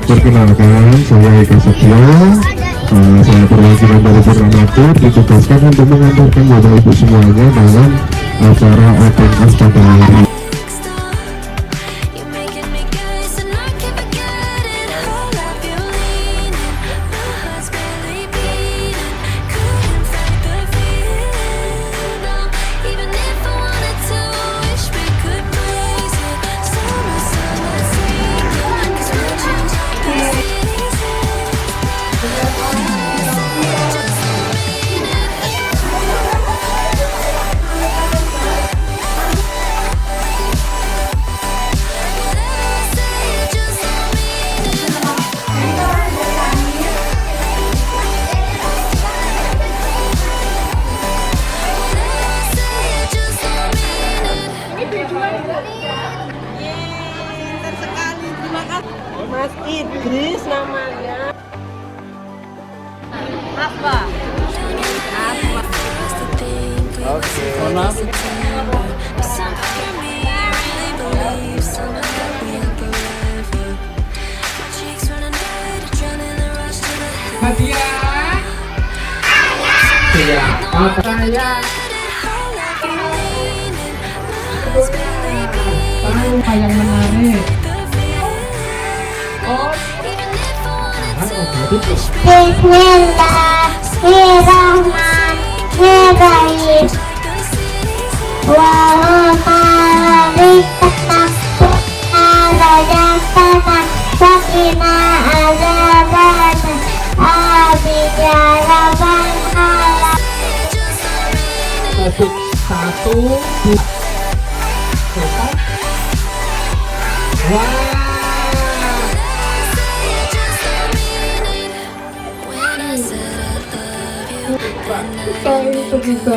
Perkenalkan, saya Eka Setia. Saya perwakilan dari Purnamatur ditugaskan untuk mengantarkan bapak ibu semuanya dalam acara Open House pada hari ini. Mas Idris namanya. Apa? Oke. Maaf. Hadiah. Siapa saya? Tahu yang menarik. Oh. Bismillahirrahmanirrahim. Satu, dua, wah. Itu bisa.